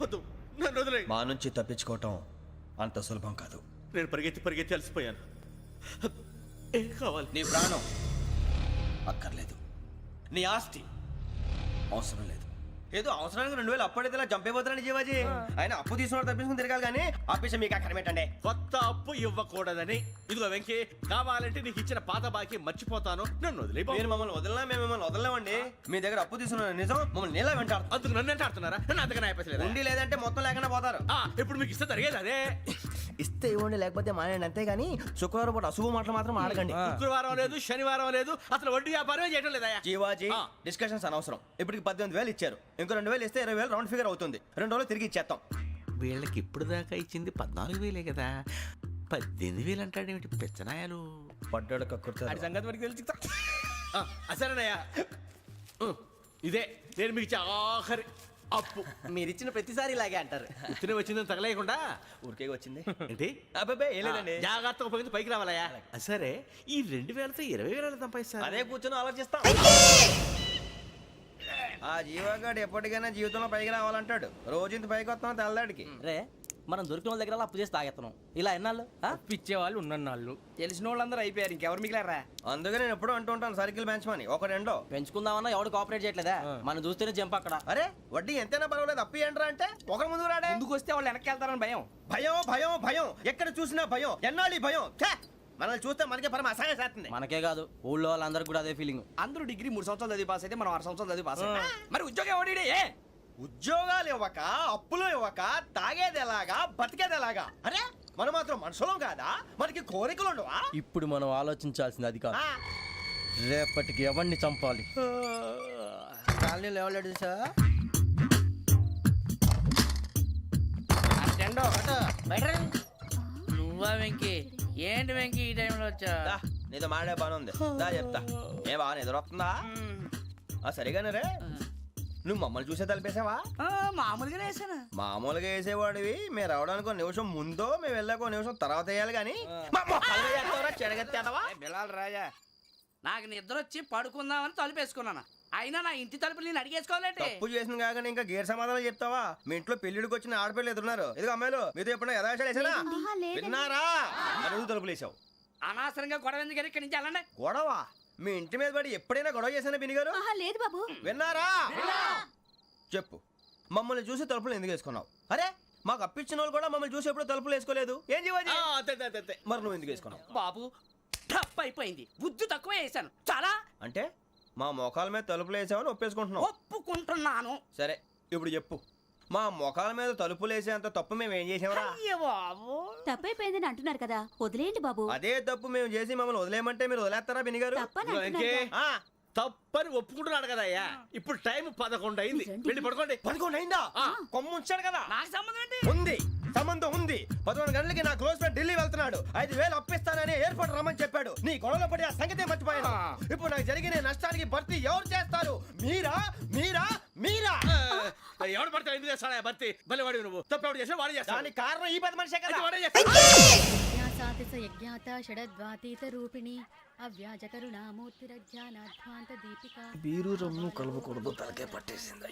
వద్దు, నన్ను వదిలే. మా నుంచి తప్పించుకోవటం అంత సులభం కాదు. నేను పరిగెత్తి అలసిపోయాను. ఏం కావాలి? నీ ప్రాణం అక్కర్లేదు, నీ ఆస్తి అవసరం లేదు. ఏదో అవసరానికి 2000 అప్పటిలా చంపేపోతున్నాడు జీవాజీ. ఆయన అప్పు తీసుకున్నాడు తప్పించుకుని తిరగాలి కానీ ఆపేసి మీకు అక్కడ పెట్టండి. కొత్త అప్పు ఇవ్వకూడదని. ఇదిగో వెంకీ, కావాలంటే నీకు ఇచ్చిన పాత బాకీ మర్చిపోతాను, నన్ను వదిలే. మీరు మమ్మల్ని వదలనా? మేము మిమ్మల్ని వదలలేమండి. మీ దగ్గర అప్పు తీసుకున్న నిజం మమ్మల్ని నీలా వెంటాడుతుంది. అందుకు నన్ను ఎంత ఆడుతున్నారా? నన్ను అంతగా అయిపోలేదు. ఉండి లేదంటే మొత్తం లేకుండా పోతారు. ఇప్పుడు మీకు ఇస్తే జరిగేది అదే. ఇస్తే ఇవ్వండి, లేకపోతే మానేయండి, అంతేగాని శుక్రవారం పూట అశుభ మాటలు మాత్రం ఆడకండి. శుక్రవారం లేదు, శనివారం లేదు, అసలు వడ్డీ వ్యాపారమే చేయడం లేదా? జీవాజీ, డిస్కషన్స్ అనవసరం. ఇప్పటికి 18,000 ఇచ్చారు, ఇంకో 2,000 ఇస్తే 20,000 రౌండ్ ఫిగర్ అవుతుంది. 2 రోజులు తిరిగి ఇచ్చేస్తాం. వీళ్ళకి ఇప్పుడు దాకా ఇచ్చింది 14,000 కదా, 18,000 అంటాడేమిటి పెచ్చనాయాలు? పడ్డాడు కక్కుర్తాడు. సంగతి వరకు తెలిసి అసలేనయ్యా, ఇదే నేను మీకు ఇచ్చే ఆఖరి అప్పు. మీరు ఇచ్చిన ప్రతిసారి ఇలాగే అంటారు. ఉత్తినే వచ్చిందని తగలేయకుండా ఊరికే వచ్చింది ఏంటి? అబ్బాయి ఏం లేదండి. జాగ్రత్తగా ఉపయోగించి పైకి రావాలయ్యా. సరే, ఈ 2,000తో 20,000 సంపాదిస్తారు. అదే కూర్చొని ఆలోచిస్తాం. ఆ జీవగాడు ఎప్పటికైనా జీవితంలో పైకి రావాలంటాడు. రోజు ఇంత పైకి వస్తాం తెల్లడికి. రే, మనం దొరికిన వాళ్ళ దగ్గర అప్పు చేసి తాగెత్తనం. ఇలా ఎన్నాళ్ళు పిచ్చే వాళ్ళు ఉన్నన్నాళ్ళు తెలిసిన వాళ్ళందరూ అయిపోయారు, ఇంకెవరు మిగిలారా? అందుకే నేను ఎప్పుడూ అంటూ ఉంటాను, సర్కిల్ బెంచ్ మని ఒక రెండో పెంచుకుందామన్నా ఎవడు కోఆపరేట్ చేయట్లేదా? మనం చూస్తేనే జంప్ అక్కడ. అరే వడ్డీ ఎంతైనా పర్వాలేదు, అప్పు ఏంట్రా అంటే ఒకరి ముందు రాడే. ముందుకు వస్తే వాళ్ళు వెనక్కి వెళ్తారని భయం. భయం భయం భయం, ఎక్కడ చూసినా భయం. ఎన్నాళ్ళు భయం? మనల్ని చూస్తే మనకే పరమ అసహాయం చేస్తుంది. మనకే కాదు, ఊళ్ళో వాళ్ళందరికీ కూడా అదే ఫీలింగ్. అందరూ డిగ్రీ 3 సంవత్సరాలు చదివి పాస్ అయితే మనం 6 సంవత్సరాలు చదివి పాస్ అయ్యాం. మరి ఉద్యోగం ఎవడి? ఉద్యోగాలు ఇవ్వక, అప్పులు ఇవ్వక, తాగేది ఎలాగా, బతికేది ఎలాగా? అరే మనం మాత్రం మనుషులం కాదా? మనకి కోరికలు ఉండవా? ఇప్పుడు మనం ఆలోచించాల్సింది అది కాదు, రేపటికి ఎవరిని చంపాలి. కాలనీలో ఎవరు సార్? నువ్వా వెంకీ? ఏంటి వెంకీ ఈ టైంలో వచ్చా? నీతో మాడే పని ఉంది, దా చెప్తా. ఏ బాగా నిద్రొస్తుందా? సరిగానే రే, నువ్వు మమ్మల్ని చూసే తలిపేసావా? మామూలుగానే వేసాను. మామూలుగా వేసేవాడివి. మేము రావడానికి 1 నిమిషం ముందో, మేము వెళ్ళాక 1 నిమిషం తర్వాత వేయాలి కానీ బిలాల్ రాజా, నాకు నిద్ర వచ్చి పడుకుందామని తలుపేసుకున్నాను. అయినా నా ఇంటి తలుపులు నేను అడిగేసుకోవాలంటే తప్పు చేసిన కాక ఇంకా గేర్ సమాధానం చెప్తావా? మీ ఇంట్లో పెళ్లిడికి వచ్చిన ఆడపిల్లలు ఎదురున్నారు. ఇదిగో అమ్మాయిలు, మీతో ఎప్పుడైనా యథాశాలు వేసానా? విన్నారా? అడుగు తలుపులు వేసావు. అనవసరంగా గొడవ ఎందుకు ఇక్కడి నుంచి వెళ్ళండి. గొడవ? మీ ఇంటి మీద పడి ఎప్పుడైనా గొడవ చేశానా బినిగారు? లేదు బాబు. విన్నారా? చెప్పు, మమ్మల్ని చూసి తలుపులు ఎందుకు వేసుకున్నావు? అరే మాకు అప్పించిన వాళ్ళు కూడా మమ్మల్ని చూసి ఎప్పుడు తలుపులు వేసుకోలేదు. ఏం చేయాలి? మరి నువ్వు ఎందుకు వేసుకున్నావు? బాబు టప్ అయిపోయింది, బుద్ధి తక్కువ వేసాను చాలా. అంటే మా మోకాల మీద తలుపులు వేసామని ఒప్పేసుకుంటున్నావు? ఒప్పుకుంటున్నాను. సరే ఇప్పుడు చెప్పు, మా మొఖాల మీద తలుపులు వేసేంత తప్పు మేము ఏం చేసామరా? తప్పైపోయిందని అంటున్నారు కదా, వదిలేయండి బాబు. అదే తప్పు మేము చేసి మమ్మల్ని వదిలేయమంటే మీరు వదిలేస్తారా బినిగారు? తప్పని ఒప్పుకుంటున్నాడు కదా అయ్యా. ఇప్పుడు టైం 11 అయింది, వెళ్ళి పడుకోండి. 11 అయిందా? కొమ్ము ఉంచాడు కదా. నాకు సంబంధం ఏంటి? ఉంది, సంబంధం ఉంది. 11 గంటలకి నా క్లోజ్ ఫ్రెండ్ ఢిల్లీ వెళ్తున్నాడు. 5,000 అప్పిస్తానని ఎయిర్పోర్ట్ రమ్మని చెప్పాడు. నీ గొడవలో పడి ఆ సంగతే మర్చిపోయాను. ఇప్పుడు నాకు జరిగిన నష్టానికి భర్తీ ఎవరు చేస్తారు? మీరా మీరా మీరా? ఎవడు పడితే ఎందుకు చేస్తాడా భర్తీ? భలే వాడి నువ్వు. తప్పు ఎవడు చేసినా వాడే చేస్తాడు. దానికి కారణం ఈ 10 మనిషే కదా. బీరు రమ్ము కలపకూడదు, తలకే పట్టేసింది.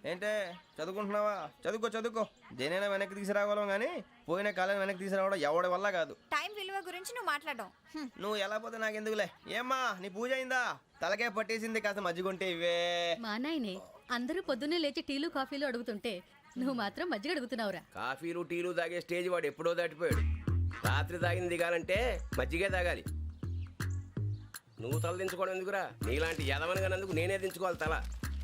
ఏంటే చదువుకుంటున్నావా? చదువుకో చదువుకో. దేనైనా వెనక్కి తీసుకురావాలం కానీ పోయిన కాలం వెనక్కి తీసుకురావడం ఎవడి వల్ల కాదు. టైం విలువ గురించి నువ్వు మాట్లాడడం. నువ్వు ఎలా పోతే నాకు ఎందుకులే. ఏమ్మా నీ పూజ అయిందా? తలకే పట్టేసింది, కాస్త మజ్జిగుంటే ఇవే. మా నాయనే అందరూ పొద్దున్నే లేచి టీలు కాఫీలు అడుగుతుంటే నువ్వు మాత్రం మజ్జిగ అడుగుతున్నావురా. కాఫీలు టీలు తాగే స్టేజ్ వాడు ఎప్పుడో దాటిపోయాడు. రాత్రి తాగింది దిగాలంటే మజ్జిగే తాగాలి. నువ్వు తల దించుకోవడం ఎందుకురా? నీలాంటి యదవనగానందుకు నేనే దించుకోవాలి తల.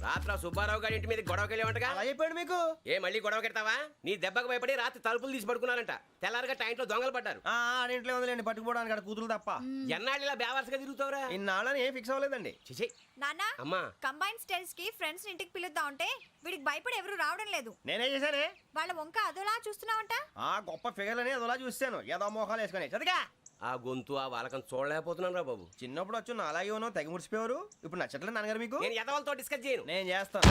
రాత్రి సుబ్బారావు గారి ఇంటి మీద గొడవకి వెళ్ళేవంటగా. అలా చెప్పాడు మీకు? ఏ మళ్ళీ గొడవ కెడతావా? నీ దెబ్బకు భయపడి రాత్రి తలుపులు తీసి పడుకున్నారంట. తెల్లారగా టైంట్లో దొంగలు పడ్డారు. ఆడింట్లో ఉందిలేండి, పట్టుకుపోవడానికి అక్కడ కూతురు తప్ప. ఎన్నాళ్ళు ఇలా బేవర్స్గా తిరుగుతావురా? ఇన్నాళ్ళని ఏం ఫిక్స్ అవ్వలేదండి. చిచి నాన్న, అమ్మా, కంబైన్ స్టైల్స్ కి ఫ్రెండ్స్ ఇంటికి పిలుద్దాం అంటే వీడికి భయపడి ఎవరు రావడం లేదు. నేనే చేశానే? వాళ్ళ వంక అదోలా చూస్తున్నావంట. గొప్ప ఫిగర్ అని అదోలా చూస్తాను. ఏదో మోహాలు వేసుకొని చదిగా. ఆ గొంతు ఆ వాలకం చూడలేకపోతున్నాను రా బాబు. చిన్నప్పుడు వచ్చి నా అలాగే ఉన్నావు, తెగ ముడిచిపోయారు. ఇప్పుడు నచ్చట్లేదు నాన్నగారు మీకు? నేను యదవలతో డిస్కస్ చేయను. నేను చేస్తాను.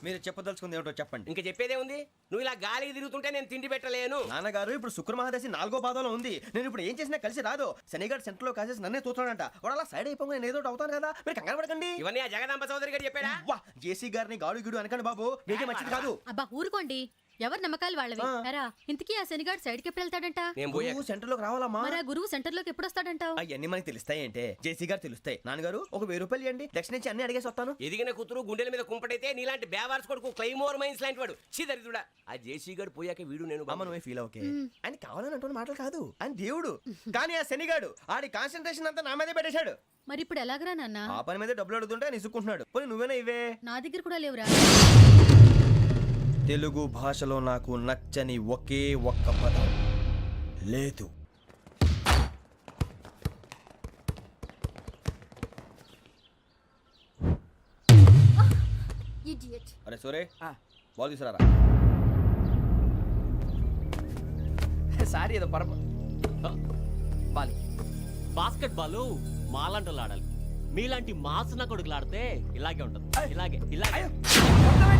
మీరు చెప్పదలుచుకుంది ఏమిటో చెప్పండి. ఇంకా చెప్పేదే ఉంది. నువ్వు ఇలా గాలికి తిరుగుతుంటే నేను తిండి పెట్టలేను. నాన్నగారు ఇప్పుడు శుక్ర మహాదశి 4వ పాదంలో ఉంది. నేను ఇప్పుడు ఏం చేసినా కలిసి రాదు. శనిగారు సెంటర్ లో కాసేసి నన్నే చూస్తాడంట. వాడు అలా సైడ్ అయిపోయి నేను ఏదో ఒకటి అవుతాను కదా, మీరు కంగారు పడకండి. ఇవన్నీ ఆ జగదాంబ చౌదరి గారు చెప్పాడా? వా జేసీ గారిని గాడు గిడు అనకండి బాబు, మీకే మంచిది కాదు. అబ్బా ఊరుకోండి, ఎవరి నమ్మకాలు వాళ్ళవి. ఎరా ఇంతకీ ఆ శనిగాడు సైడ్కి ఎప్పుడు వెళ్తాడంట? నేను పోయా. నువ్వు సెంటర్ లోకి రావాలమ్మా. మరి ఆ గురువు సెంటర్ లోకి ఎప్పుడు వస్తాడంటావు? అవన్నీ మనకి తెలుస్తాయి అంటే జేసీ గారు తెలుస్తాయి. నాన్నగారు ఒక 1000 రూపాయలు ఇవ్వండి, దక్షిణ నుంచి అన్ని అడిగేసి వస్తాను. ఎదిగిన కూతురు గుండెల మీద కుంపటైతే నీలాంటి బేవార్స్ కొడుకు క్లైమోర్ మైన్స్ లాంటి వాడు చీదరిదుడా. ఆ జేసీ గారు పోయాక వీడు నేను అమ్మ నువ్వే ఫీల్ ఓకే. ఆయన కావాలని అంటున్న మాటలు కాదు, ఆయన దేవుడు. కానీ ఆ శనిగాడు ఆడి కాన్సన్ట్రేషన్ అంతా నా మీదే పెట్టేశాడు. మరి ఇప్పుడు ఎలాగరా నాన్న? ఆ పని మీద డబ్బులు అడుగుతుంటే నిసుక్కుంటున్నాడు. పోనీ నువ్వేనా ఇవే? నా దగ్గర కూడా లేవురా. తెలుగు భాషలో నాకు నచ్చని ఒకే ఒక్క పదం లేదు. అరే సూరే బాల్ తీసుకురారా. సారీ ఏదో బాలి బాస్కెట్ బాల్ మాలాంటి ఆడాలి. మీలాంటి మాసన కొడుకులు ఆడితే ఇలాగే ఉంటది. ఇలాగే ఇలాగే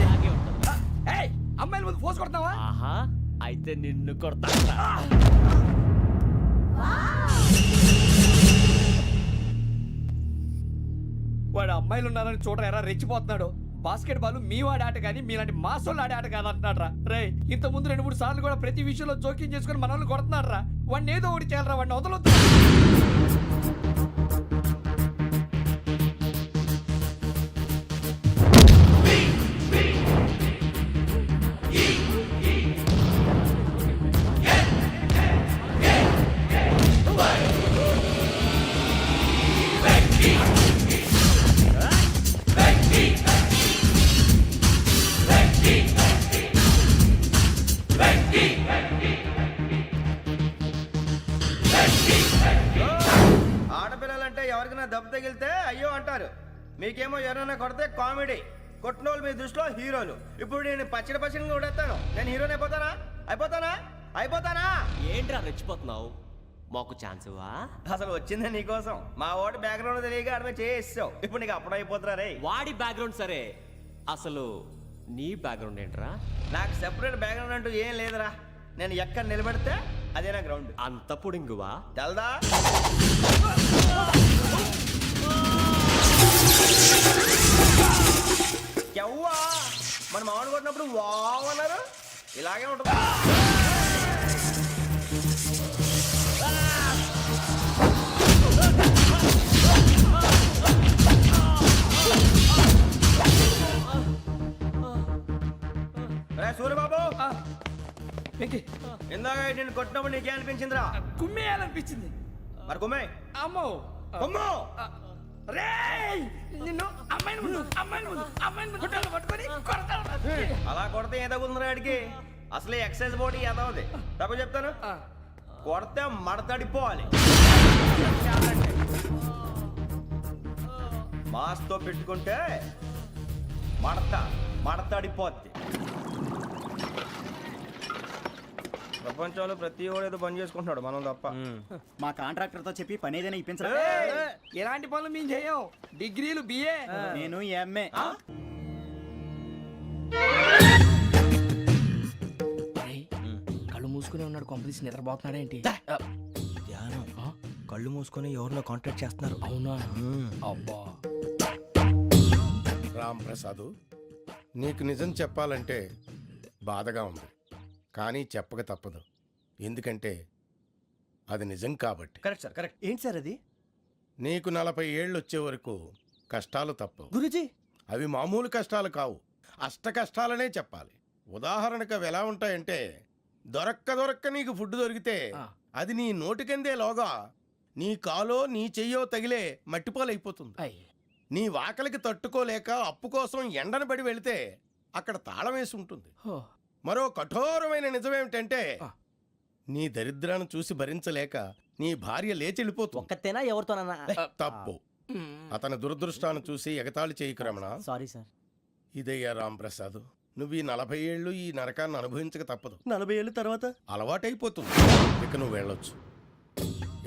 ఇలాగే ఉంటది. అమ్మాయిల ముందు ఫోర్స్ కొడతావా? ఆహా, అయితే నిన్ను కొడతా. వాడు అమ్మాయిలు ఉన్నారని చూడరా ఎరా రెచ్చిపోతున్నాడు. బాస్కెట్ బాల్ మీ వాడి ఆట కానీ మీలాంటి మాసోళ్ళు ఆడే ఆట కాదు అంటున్నాడు రా. రే ఇంత ముందు 2-3 సార్లు కూడా ప్రతి విషయంలో జోక్యం చేసుకుని మన వాళ్ళు కొడుతున్నాడు రా. వాడిని ఏదో ఒకటి చేయాలరా, వాడిని వదలొద్దు. ఆడపిల్లలంటే ఎవరికైనా దెబ్బ తగిలితే అయ్యో అంటారు, మీకేమో ఎవరైనా కొడితే కామెడీ. కొట్టినోళ్ళు మీ దృష్టిలో హీరోలు. ఇప్పుడు నేను పచ్చడి కొడేస్తాను, నేను హీరోని అయిపోతానా? ఏంట్రా రెచ్చిపోతున్నావు? మాకు ఛాన్స్ ఇవ్వా? అసలు వచ్చిందే నీకోసం. మా ఓటు బ్యాక్గ్రౌండ్ తెలియక ఆడమే చేసావు. ఇప్పుడు నీకు అప్పుడు అయిపోతున్నా రే. వాడి బ్యాక్గ్రౌండ్ సరే, అసలు నీ బ్యాక్గ్రౌండ్ ఏంట్రా? నాకు సెపరేట్ బ్యాక్గ్రౌండ్ అంటూ ఏం లేదురా. నేను ఎక్కడ నిలబడితే అదే నా గ్రౌండ్. అంత పుడింగువా? తెల్దా? ఎవ్వా మన మామిడి కొట్టినప్పుడు వావ్ అన్నారు, ఇలాగే ఉంటుంది. సూర్యబాబు ఇందాక నేను కొట్టినప్పుడు నీకే అనిపించిందిరా? కుమ్మేయాలనిపించింది. మరి కుమ్మే. అమ్మో కుమ్మో. రేయ్ నిన్ను అమ్మాయిని ముందు గుడ్డలు పట్టుకొని కొడతాను. అలా కొడితే ఏ తగ్గుతుందిరా ఆడికి? అసలే ఎక్సైజ్ బాడీ ఏదవుది. తప్ప చెప్తాను, కొడితే మడతడిపోవాలి. మాస్తో పెట్టుకుంటే మడతడిపోద్ది. ప్రపంచంలో ప్రతి వాడు ఏదో పని చేసుకుంటున్నాడు, మనం తప్ప. మా కాంట్రాక్టర్ తో చెప్పి పని ఏదైనా ఇప్పించరా? ఎలాంటి పనులు మేము చేయం. డిగ్రీలు బిఏ, నేను ఎంఏ. కళ్ళు మూసుకునే ఉన్నాడు, కొంపదీసి నిద్రపోతున్నాడేంటి? ధ్యానం. కళ్ళు మూసుకొని ఎవరినో కాంటాక్ట్ చేస్తున్నారు. అవునా? అబ్బా రామ్ ప్రసాద్, నీకు నిజం చెప్పాలంటే బాధగా ఉంది, కానీ చెప్పక తప్పదు. ఎందుకంటే అది నిజం కాబట్టి. Correct sir, correct. ఏంటి సార్ అది? నీకు 40 ఏళ్ళు వచ్చే వరకు కష్టాలు తప్పవు గురుజీ. అవి మామూలు కష్టాలు కావు, అష్ట కష్టాలనే చెప్పాలి. ఉదాహరణకు అవి ఎలా ఉంటాయంటే, దొరక్క నీకు ఫుడ్ దొరికితే అది నీ నోటికందే లోగా నీ కాలో నీ చెయ్యో తగిలే మట్టిపాలైపోతుంది. నీ వాకలికి తట్టుకోలేక అప్పు కోసం ఎండను పడి వెళితే అక్కడ తాళం వేసి ఉంటుంది. మరో కఠోరమైన నిజమేమిటంటే, నీ దరిద్రాన్ని చూసి భరించలేక నీ భార్య లేచి వెళ్ళిపోతుంది. ఒక్కతేనా ఎవరితోనన్నా? తప్పు. అతని దురదృష్టాన్ని చూసి ఎగతాళి చేయకు రమణ. Sorry sir. ఇదయ్యా రాంప్రసాద్, నువ్వు ఈ 40 ఏళ్ళు ఈ నరకాన్ని అనుభవించక తప్పదు. 40 ఏళ్ళ తర్వాత అలవాటైపోతుంది. ఇక నువ్వు వెళ్ళొచ్చు.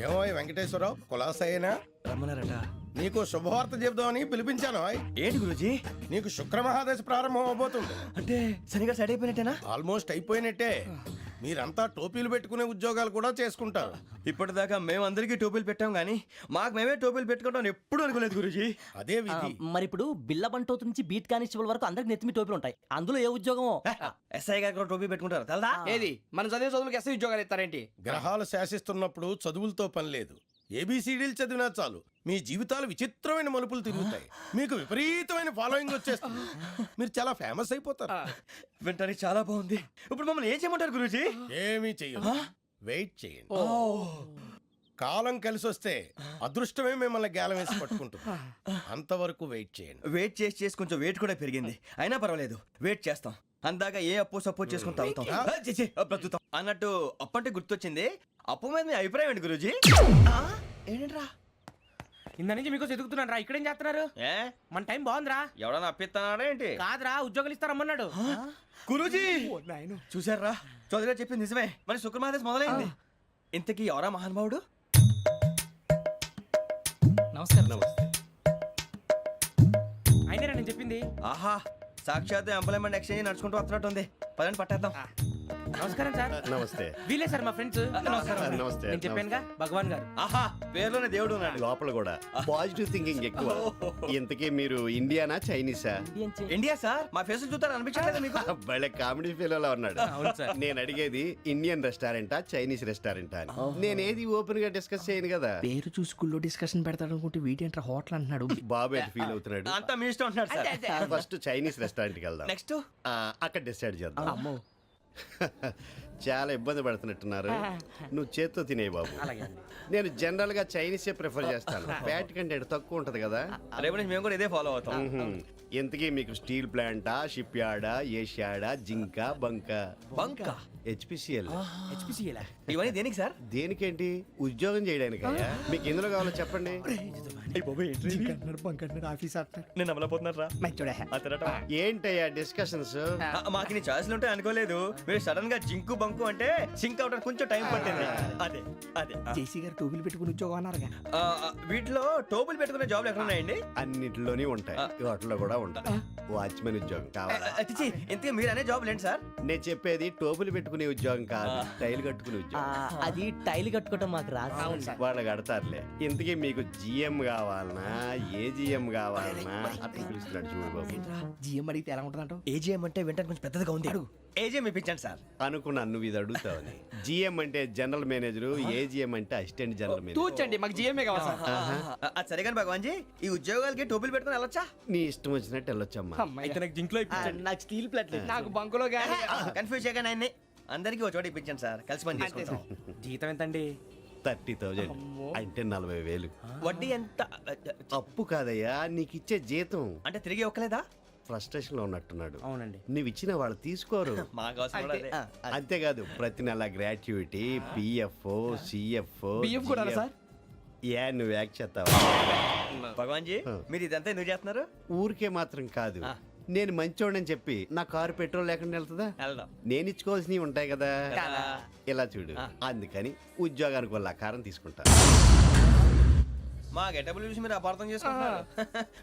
ఏమో వెంకటేశ్వరరావు, కులాసైనా రమ్మన్నారట. నీకు శుభవార్త చెబుదామని పిలిపించాను ఆయ్. ఏంటి గురుజీ? నీకు శుక్రమహాదశ ప్రారంభం అవబోతుంది. అంటే సరిగా సెట్ అయిపోయినట్టేనా? ఆల్మోస్ట్ అయిపోయినట్టే. మీరంతా టోపీలు పెట్టుకునే ఉద్యోగాలు కూడా చేసుకుంటారు. ఇప్పటిదాకా మేమందరికీ టోపీలు పెట్టాం కానీ మాకు మేమే టోపీలు పెట్టుకుంటాం ఎప్పుడు అనుకోలేదు గురుజీ. అదే విధి. మరి ఇప్పుడు బిల్ల బంటోతు నుంచి బీట్ కానిస్టేబుల్ వరకు అందరికి నెత్తిమి టోపీలు ఉంటాయి. అందులో ఏ ఉద్యోగం? ఎస్ఐ గారు కూడా టోపీ పెట్టుకుంటారు తెలదా? ఏది మన చదివే చదువులకు ఎస్ఐ ఉద్యోగాలు ఇస్తారేంటి? గ్రహాలు శాసిస్తున్నప్పుడు చదువులతో పని లేదు. ఏబిసిడీలు చదివినా చాలు మీ జీవితాలు విచిత్రమైన మలుపులు తిరుగుతాయి. మీకు విపరీతమైన ఫాలోయింగ్ వచ్చేస్తుంది. మీరు చాలా ఫేమస్ అయిపోతారు. వింటానికి చాలా బాగుంది. ఇప్పుడు మమ్మల్ని ఏం చేయమంటారు గురుజీ? ఏమీ చెయ్యదు. వెయిట్ చేయండి. కాలం కలిసి వస్తే అదృష్టమే మిమ్మల్ని గేలం వేసి పట్టుకుంటుంది. అంతవరకు వెయిట్ చేయండి. వెయిట్ చేసి చేసి కొంచెం వెయిట్ కూడా పెరిగింది. అయినా పర్వాలేదు, వెయిట్ చేస్తాం. అందాక ఏ అప్పు సపోర్ట్ చేసుకుని తాగుతాం. బ్రతుకుతాం అన్నట్టు అప్పు అంటే గుర్తొచ్చింది. అప్పు మీద మీ అభిప్రాయం ఏంటి గురుజీ? ఏంటరా ఇంత నుంచి మీకు ఎదుగుతున్నాను రా. ఇక్కడేం చేస్తున్నారు? ఏ మన టైం బాగుందిరా. ఎవడన్నా అప్పిస్తున్నాడా ఏంటి? కాదురా, ఉద్యోగాలు ఇస్తారమ్మన్నాడు. గురూజీ చూసారా, చౌదరిగా చెప్పింది నిజమే. మరి శుక్రమహాదేశ్ మొదలైంది. ఇంతకీ ఎవరా మహానుభావుడు? నమస్కారం. అయినా నేను చెప్పింది. ఆహా, సాక్షాత్ ఎంప్లాయ్మెంట్ ఎక్స్చేంజ్ నడుచుకుంటూ వస్తున్నట్టు ఉంది. పదండి పట్టేద్దాం. నమస్కారం సార్. నమస్తే. వీలే సార్ మా ఫ్రెండ్స్. నమస్తే. నేను చెప్పానుగా భగవాన్ గారు. ఆహా, పేర్లోనే దేవుడు ఉన్నాడు. లోపల కూడా పాజిటివ్ థింకింగ్ ఎక్కువ. ఇంతకీ మీరు ఇండియానా చైనీసా? India sir. మా ఫేస్ చూస్తారు అనిపించలేదు మీకు? భలే కామెడీ ఫీల్ ఉన్నాడు. నేను అడిగేది ఇండియన్ రెస్టారెంటా చైనీస్ రెస్టారెంటా అని. నేనేది ఓపెన్ గా డిస్కస్ చేయను కదా. పేరు చూసి స్కూల్లో డిస్కషన్ పెడతాడు అనుకుంటే వీటేంట్రా హోటల్ అంటున్నాడు. బాబు ఎట్ ఫీల్ అవుతున్నాడు. అంతా మీ ఇష్టం ఉంటున్నారు సార్. ఫస్ట్ చైనీస్ రెస్టారెంట్ కి వెళ్దాం. నెక్స్ట్ అక్కడ డిసైడ్ చేద్దాం. చాలా ఇబ్బంది పడుతున్నట్టున్నారు. నువ్వు చేత్తో తినే బాబు. నేను జనరల్ గా చైనీసే ప్రిఫర్ చేస్తాను. ఫ్యాట్ కంటెంట్ తక్కువ ఉంటది కదా. రేపు నుంచి మేము కూడా ఇదే ఫాలో అవుతాం. ఎంతకీ మీకు స్టీల్ ప్లాంటా, షిప్ యార్డా, ఏషియాడా, జింక, బంకా? బంక, హెచ్పిసిఎల్. ఇవన్నీ దేనికి సార్? దేనికేంటి? ఉద్యోగం చేయడానికి. మీకు ఎందులో కావాలో చెప్పండి. నేను అమలపోతున్నారా? ఏంటయ్యా డిస్కషన్స్? మాకు నీ ఛాయిస్లు ఉంటాయి అనుకోలేదు. మీరు సడన్ గా జింకు బంకు అంటే సింక్ అవడానికి కొంచెం టైం పట్టింది. అదే అదే జేసీ గారు టోపీలు పెట్టుకుని ఉద్యోగం అన్నారుగా. వీటిలో టోపులు పెట్టుకునే జాబ్లు ఎక్కడ ఉన్నాయండి? అన్నిటిలోనే ఉంటాయి, వాటిలో కూడా ఉంటాయి. వాచ్మెన్ ఉద్యోగం కావాలా? ఇంతకీ మీరు అనే జాబ్ ఏంటి సార్? నేను చెప్పేది టోపులు పెట్టుకునే ఉద్యోగం కాదు, టైల్ కట్టుకునే ఉద్యోగం. అది టైల్ కట్టుకోవటం మాకు రాదు. వాళ్ళు కడతారులే. ఇంతకీ మీకు జిఎం కావాలనా, ఏజిఎం కావాలనా? అట్లా పిలుస్తున్నాడు చూడు బాబు. జిఎం అడిగితే ఎలా ఉంటుందంట? ఏజీఎం అంటే వింటానికి కొంచెం పెద్దదిగా ఉంది. ఏజీఎం ఇప్పించండి సార్. అనుకున్నాను నువ్వు ఇది అడుగుతావని. జిఎం అంటే జనరల్ మేనేజర్, ఏజిఎం అంటే అసిస్టెంట్ జనరల్ మేనేజర్. తూచండి, మాకు జిఎంఏ కావాలి సార్. అది సరే కానీ భగవాన్ జీ, ఈ ఉద్యోగాలకి టోపులు పెట్టుకుని వెళ్ళొచ్చా? నీ ఇష్టం వచ్చినట్టు వెళ్ళొచ్చమ్మా. అయితే నాకు జింక్లో నాకు స్టీల్ ప్లేట్ నాకు బంకులో గానీ కన్ఫ్యూజ్ చేయగానే ఆయన్ని అందరికీ ఒక చోట ఇప్పించండి సార్. కలిసి పని చేసుకుంటాం. జీతం ఎంతండి? 30,000 అంటే 40,000. వడ్డీ ఎంత? అప్పు కాదయ్యా, నీకు ఇచ్చే జీతం. అంటే తిరిగి ఒక్కలేదా? ఫ్రస్ట్రేషన్ లో ఉన్నట్టున్నాడు. అవునండి. నువ్వు ఇచ్చిన వాళ్ళు తీసుకోరు. మాకు అవసరం కూడా అదే. అంతేకాదు ప్రతి నెల గ్రాట్యుటీ, పిఎఫ్, సిఎఫ్. బియ్యం కూడా సార్? ఏ నువ్వు యాక్ట్ చేస్తావా? భగవాన్ జీ, మీరు ఇదంతా ఎందుకు చేస్తున్నారు? ఊరికే మాత్రం కాదు, నేను మంచోడని చెప్పి నా కారు పెట్రోల్ లేకుండా వెళ్తుందా? వెళ్దాం. నేను ఇచ్చుకోవాల్సినవి ఉంటాయి కదా. ఇలా చూడు, అందుకని ఉద్యోగానికి వాళ్ళ ఆకారం తీసుకుంటా. మా గెటబుల్ చూసి మీరు అపార్థం చేసుకుంటున్నారు.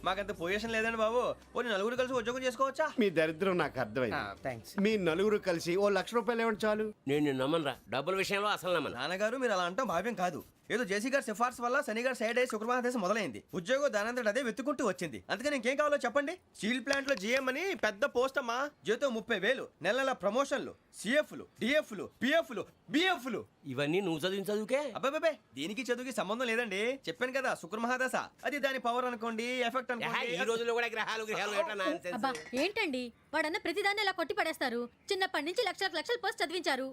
మాకంత పొజిషన్ లేదండి బాబు. ఓ నలుగురు కలిసి ఉద్యోగం చేసుకోవచ్చా? మీ దరిద్రం నాకు అర్థమైంది. మీ నలుగురు కలిసి ఓ ₹1,00,000 ఇవ్వండి చాలు. నేను నమ్మనరా, డబ్బుల విషయంలో అసలు నమ్మను. నాన్నగారు మీరు అలా అంటాం భావ్యం కాదు. ఏదో జేసీ గారి సిఫార్సు వల్ల శని గారు సైడ్ అయ్యి శుక్రమహాదేశం మొదలైంది. ఉద్యోగం దానంతటి అదే వెతుకుంటూ వచ్చింది. అందుకని ఇంకేం కావాలో చెప్పండి. స్టీల్ ప్లాంట్ లో జీఎం అని పెద్ద పోస్ట్ అమ్మా. జీతం 30,000, నెల నెల ప్రమోషన్లు, సిఎఫ్లు, డిఎఫ్లు, పిఎఫ్లు, బిఎఫ్లు. ఇవన్నీ నువ్వు చదివిన చదువుకే? అబ్బాబే, దీనికి చదువుకి సంబంధం లేదండి. చెప్పాను కదా, శుక్రమహాదశ. అది దాని పవర్ అనుకోండి, ఎఫెక్ట్ అనుకోండి. ఈ రోజుల్లో కూడా గ్రహాలు ఎట్లా nonsense? అబ్బా ఏంటండి వాడన్న ప్రతిదాన్ని ఇలా కొట్టి పడేస్తారు. చిన్నప్పటి నుంచి లక్షల పోస్ట్ చదివించారు.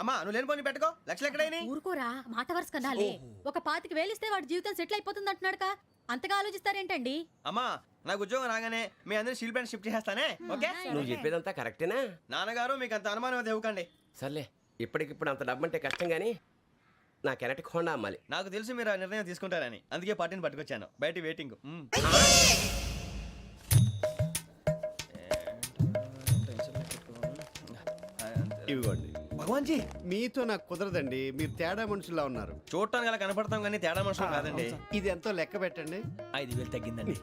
అమ్మా నువ్వు లేని పోనీ పెట్టుకో. లక్షలు ఎక్కడైనా ఊరుకోరా, మాట వరుస కదాలే. ఒక 25,000 ఇస్తే వాడి జీవితం సెటిల్ అయిపోతుంది అంటున్నాడుగా. అంతగా ఆలోచిస్తారేంటండి? అమ్మా నాకు ఉద్యోగం రాగానే మీ అందరూ స్టీల్ ప్లాంట్ షిఫ్ట్ చేస్తానే. ఓకే? నువ్వు చెప్పేదంతా కరెక్టేనా? నాన్నగారు మీకు అంత అనుమానం అది ఇవ్వకండి. సర్లే, ఇప్పటికిప్పుడు అంత డబ్బు అంటే కష్టం కానీ నా కెనటిక్ హోండా అమ్మాలి. నాకు తెలుసు మీరు ఆ నిర్ణయం తీసుకుంటారని, అందుకే పార్టీని పట్టుకొచ్చాను. బయట వెయిటింగ్. ఇవ్వండి. భగవాన్ జీ, మీతో నాకు కుదరదండి, మీరు తేడా మనుషుల్లా ఉన్నారు. చూడటానికి అలా కనపడతాం కానీ తేడా మనుషులు కాదండి. ఇది ఎంతో లెక్క పెట్టండి. 5,000 తగ్గిందండి.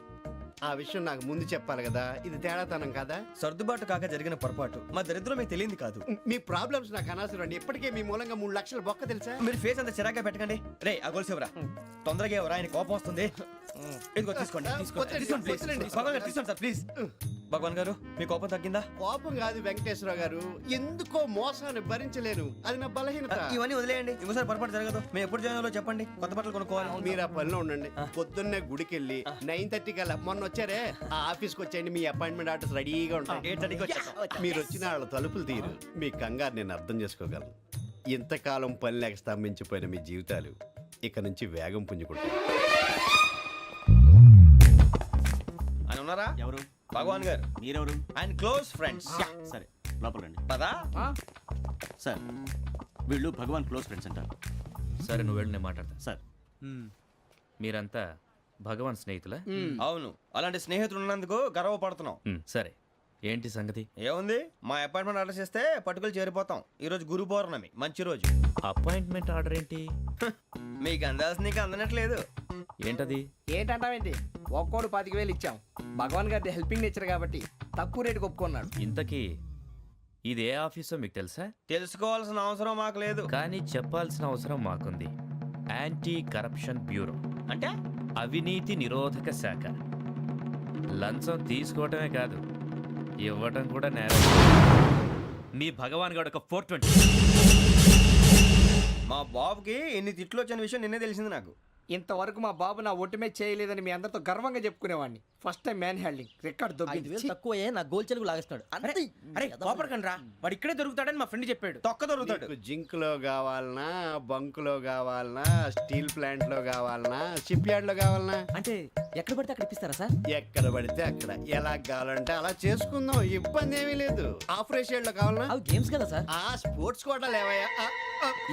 ఆ విషయం నాకు ముందు చెప్పాలి కదా, ఇది తేడాతనం కదా. సర్దుబాటు కాక జరిగిన పొరపాటు. మా దరిద్రం మీకు తెలియంది కాదు. మీ ప్రాబ్లమ్స్ నాకు అనవసరం అండి. ఇప్పటికే మీ మూలంగా 3 లక్షల బొక్క తెలుసా. మీరు ఫేస్ అంత చిరాగ్గా పెట్టకండి. రే ఆ గొలుసు ఎవరా? తొందరగా ఎవరా, ఆయన కోపం వస్తుంది. ఇదిగో తీసుకోండి. తీసుకోండి, please. భగవాన్ గారు తీసుకోండి సార్, ప్లీజ్. భగవాన్ గారు మీ కోపం తగ్గిందా? కోపం కాదు వెంకటేశ్వరరావు గారు, ఎందుకో మోసాన్ని భరించలేను, అది నా బలహీనత. ఇవన్నీ వదిలేయండి, ఇంకోసారి పొరపాటు జరగదు. మేము ఎప్పుడు జాయిన్ అవ్వాలో చెప్పండి, కొత్త బట్టలు కొనుక్కోవాలి. మీరు ఆ పనిలో ఉండండి. పొద్దున్నే గుడికి వెళ్ళి 9:30 కల్లా, మొన్న వచ్చారే ఆ ఆఫీస్కి వచ్చేయండి, మీ అపాయింట్మెంట్ ఆర్డర్స్ రెడీగా ఉంటాయి. 8:30కి వచ్చేస్తాం. మీరు వచ్చిన వాళ్ళ తలుపులు తీరు. మీ కంగారు నేను అర్థం చేసుకోగలను. ఇంతకాలం పని లేక స్తంభించిపోయిన మీ జీవితాలు ఇక నుంచి వేగం పుంజుకుంటాయి. ఆయన ఉన్నారా? ఎవరు? భగవాన్ గారు. మీరెవరు? ఆయన క్లోజ్ ఫ్రెండ్స్. సరే లోపల రండి. పదా? సార్ వీళ్ళు భగవాన్ క్లోజ్ ఫ్రెండ్స్ అంటారు. సరే నువ్వు వెళ్ళి నేను మాట్లాడతా. సార్ మీరంతా భగవాన్ స్నేహితులా? అవును, అలాంటి స్నేహితులు ఉన్నందుకు గర్వపడుతున్నాం. సరే ఏంటి సంగతి? ఏముంది, మా అపాయింట్మెంట్ ఆర్డర్ చేస్తే పట్టుకులు చేరిపోతాం. ఈ రోజు గురు పౌర్ణమి, మంచి రోజు. అపాయింట్మెంట్ ఆర్డర్ ఏంటి? మీకు అందాల్సిన నీకు అందనట్లేదు. ఏంటది? ఏంటంటావేంటి? ఒక్కోడు 25,000 ఇచ్చాం. భగవాన్ గారి హెల్పింగ్ నేచర్ కాబట్టి తక్కువ రేటుకి ఒప్పుకున్నాడు. ఇంతకీ ఇది ఏ ఆఫీసో మీకు తెలుసా? తెలుసుకోవాల్సిన అవసరం మాకు లేదు. కానీ చెప్పాల్సిన అవసరం మాకుంది. యాంటీ కరప్షన్ బ్యూరో అంటే అవినీతి నిరోధక శాఖ. లంచం తీసుకోవటమే కాదు, ఇవ్వటం కూడా నేరం. మీ భగవాన్ గారు ఒక 420. మా బాబుకి ఎన్ని తిట్లు వచ్చిన విషయం నిన్నే తెలిసింది నాకు. ఇంతవరకు మా బాబు నా ఒట్టుమే చేయలేదని మీ అందరితో గర్వంగా చెప్పుకునేవాడిని. First time man handing record దొబ్బింది. 5,000 తక్కువే, నా గోల్ చెలుగు లాగేస్తున్నాడు. అరే కోపడకండి రా, వాడు ఇక్కడే దొరుకుతాడని మా ఫ్రెండ్ చెప్పాడు. తొక్క దొరుకుతాడు. మీకు జింక్ లో కావాలనా, బంక్ లో కావాలనా, స్టీల్ ప్లాంట్ లో కావాలనా, షిప్ యార్డ్ లో కావాలనా? అంటే ఎక్కడ పడితే అక్కడ ఇప్పిస్తారా సార్? ఎక్కడ పడితే అక్కడ, ఎలా కావాలంటే అలా చేసుకుందాం, ఇబ్బంది ఏమీ లేదు. ఆపరేషన్ లో కావాలనా? అవి గేమ్స్ కదా సార్. ఆ స్పోర్ట్స్ కోటా లేవయ్యా.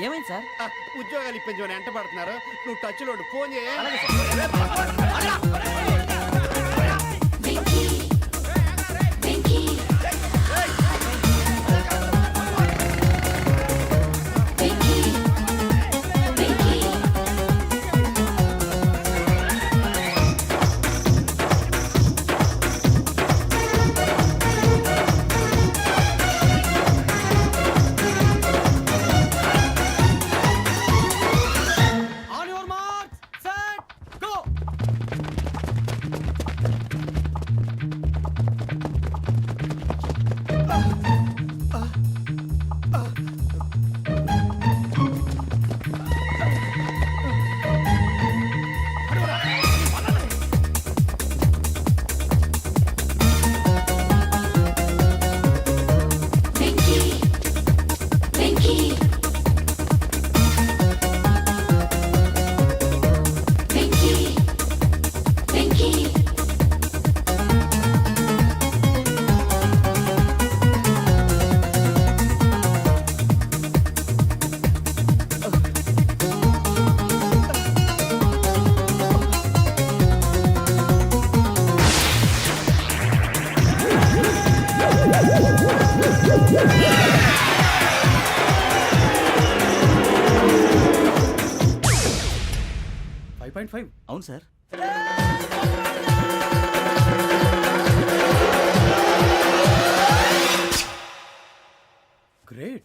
ఏమైంది సార్? ఉద్యోగాలు ఇప్పించమని ఎంట పడుతున్నారు. నువ్వు టచ్ లో ఫోన్ చేయ. On your marks, set, go. అవును సార్. గ్రేట్.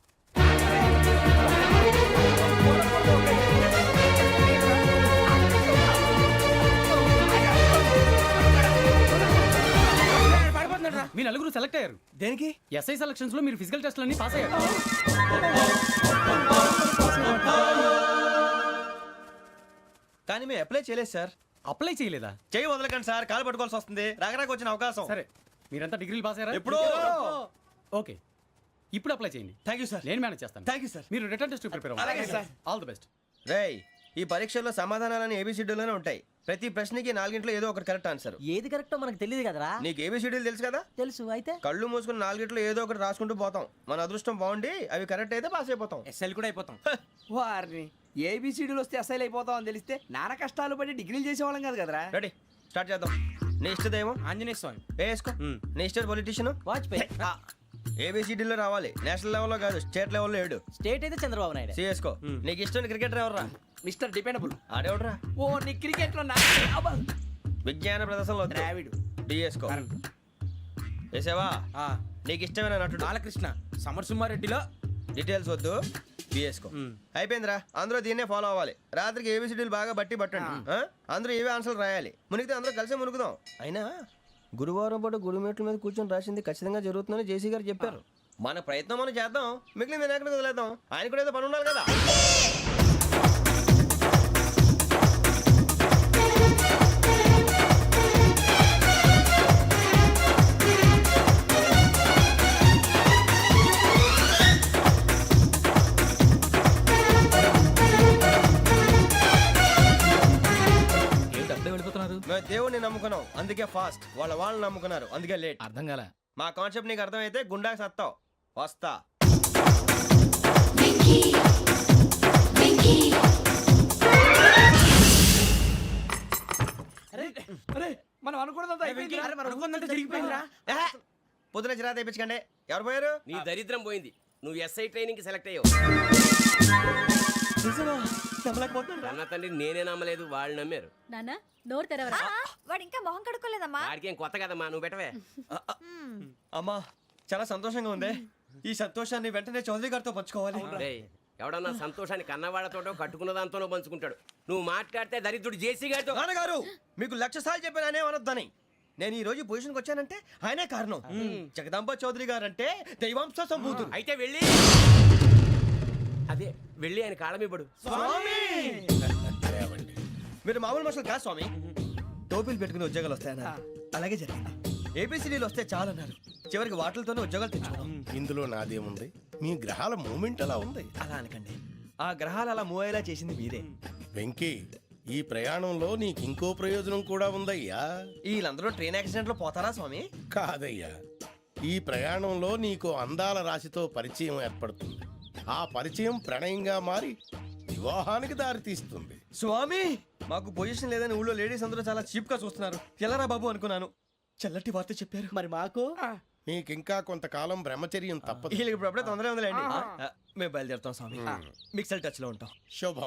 మీ నలుగురు సెలెక్ట్ అయ్యారు. దేనికి? ఎస్ఐ సెలక్షన్స్ లో మీరు ఫిజికల్ టెస్ట్ అన్ని పాస్ అయ్యారు. కానీ మేము అప్లై చేయలేదు సార్. అప్లై చేయలేదా? చేయి వదలకండి సార్, కాలు పట్టుకోవాల్సి వస్తుంది. రాగరాకు వచ్చిన అవకాశం. సరే, మీరంతా డిగ్రీలు పాస్ అయ్యారా? ఎప్పుడో. ఓకే, ఇప్పుడు అప్లై చేయండి. Thank you sir. నేను మేనేజ్ చేస్తాను. Thank you sir. మీరు రిటర్న్ టెస్ట్ ప్రిపేర్ అవ్వండి. అలాగే సార్. All the best. రేయ్, ఈ పరీక్షల్లో సమాధానాలని ఏబిసిడ్యూల్లోనే ఉంటాయి. ప్రతి ప్రశ్నకి 4 ఏదో ఒకటి కరెక్ట్ ఆన్సర్. ఏది కరెక్టో మనకు తెలియదు కదరా. నీకు ఏబిసిడ్యూల్ తెలుసు కదా? తెలుసు. అయితే కళ్ళు మూసుకుని 4 ఏదో ఒకటి రాసుకుంటూ పోతాం. మన అదృష్టం బాగుండి అవి కరెక్ట్ అయితే పాస్ అయిపోతాం. ఎస్ఎల్ కూడా అయిపోతాం. వారిని ఏబిసిడీలు వస్తే అసైల్ అయిపోతాం అని తెలిస్తే నాన్న కష్టాలు పడి డిగ్రీలు చేసేవాళ్ళం కాదు కదరా. రెడీ, స్టార్ట్ చేద్దాం. నీ ఇష్టదేమో ఆంజనేయ స్వామి. వేసుకో. నీ ఇష్ట పొలిటీషియన్ వాజ్పేయి. ఏబిసిడీలో రావాలి, నేషనల్ లెవెల్లో కాదు, స్టేట్ లెవెల్లో 7. స్టేట్ అయితే చంద్రబాబు నాయుడు. సిఎస్కో. నీకు ఇష్టం క్రికెటర్ ఎవర్రా? Mister dependable. ఆడేవడరా? ఓ నీ క్రికెట్ లో విజ్ఞాన ప్రదర్శనలో ద్రావిడు డిఎస్కో వేసావా నీకు ఇష్టమైన నటుడు బాలకృష్ణ సమర్సింహారెడ్డిలో డీటెయిల్స్ వద్దు బిఎస్కో అయిపోయిందిరా అందరూ దీన్నే ఫాలో అవ్వాలి రాత్రికి ఏబిసిడీలు బాగా బట్టి పట్టండి ఆ? అందరూ ఏవే ఆన్సర్లు రాయాలి మునిగితే అందరూ కలిసే మునుగుదాం అయినా గురువారం పాటు గురుమేట్ల మీద కూర్చొని రాసింది ఖచ్చితంగా జరుగుతుందని జేసీ గారు చెప్పారు మన ప్రయత్నం మనం చేద్దాం మిగిలింది నేను ఎక్కడికి వదిలేద్దాం ఆయన కూడా ఏదో పని ఉండాలి కదా మేము దేవుడిని నమ్ముకున్నాం అందుకే ఫాస్ట్ వాళ్ళని నమ్ముకున్నారు అందుకే లేట్ అర్థం కాల మా కాన్సెప్ట్ నీకు అర్థమైతే గుండా సత్తావు వస్తా అరే మనం అనుకున్నదంతా అయిపోయిందిరా. పొద్దున చిరా తెప్పించకండి ఎవరు పోయారు నీ దరిద్రం పోయింది నువ్వు ఎస్ఐ ట్రైనింగ్ సెలెక్ట్ అయ్యావు అన్న తండ్రి నేనే నమ్మలేదు వాళ్ళు నమ్మారు నాన్న నోరు తెరవరా వాడు ఇంకా మొహం కడుక్కోలేదమ్మా వాడికి ఏం కొత్త కదమ్మా నువ్వు పెట్టవే అమ్మా చాలా సంతోషంగా ఉంది ఈ సంతోషాన్ని వెంటనే చౌదరి గారితో పంచుకోవాలి రేయ్, ఎవడన్నా సంతోషాన్ని కన్నవాళ్లతోటో కట్టుకున్న దాంతోనో పంచుకుంటాడు నువ్వు మాట్లాడితే దరిద్రుడు జేసీ గారితో నాన్నగారు మీకు 1,00,000 సార్లు చెప్పాను అనే అనొద్దని నేను ఈ రోజు పొజిషన్కి వచ్చానంటే ఆయనే కారణం జగదాంబ చౌదరి గారు అంటే దైవాంశ సంభూతుడు అయితే వెళ్ళి అదే వెళ్ళి ఆయన కాళ్ళమివ్వడు మీరు మామూలు మనుషులు కాదు స్వామి టోపీలు పెట్టుకుని ఉద్యోగాలు వస్తాయన్నారు అలాగే జరిగింది ఏబిసిడీలు వస్తే చాలన్నారు చివరికి వాటిలతోనే ఉద్యోగాలు తెచ్చుకున్నాం ఇందులో నాదేముంది మీ గ్రహాల మూమెంట్ అలా ఉంది అలా అనకండి ఆ గ్రహాలు అలా మూవ్ అయ్యేలా చేసింది మీరే వెంకీ ఈ ప్రయాణంలో నీకు ఇంకో ప్రయోజనం కూడా ఉందయ్యా వీళ్ళందరూ ట్రైన్ యాక్సిడెంట్ లో పోతారా స్వామి కాదయ్యా ఈ ప్రయాణంలో నీకు అందాల రాశితో పరిచయం ఏర్పడుతుంది ఆ పరిచయం ప్రణయంగా మారి వివాహానికి దారితీస్తుంది స్వామి మాకు పొజిషన్ లేదని ఊళ్ళో లేడీస్ అందరూ చాలా చీప్ గా చూస్తున్నారు ఎలారా బాబు అనుకున్నాను చల్లటి వార్త చెప్పారు మరి మాకు నీకింకా కొంతకాలం బ్రహ్మచర్యం తప్పదు వీళ్ళకి ఇప్పుడు అప్పుడే తొందరగా ఉందిలేండి మేము బయలుదేరుతాం స్వామి మిక్సల్ టచ్ లో ఉంటాం శుభం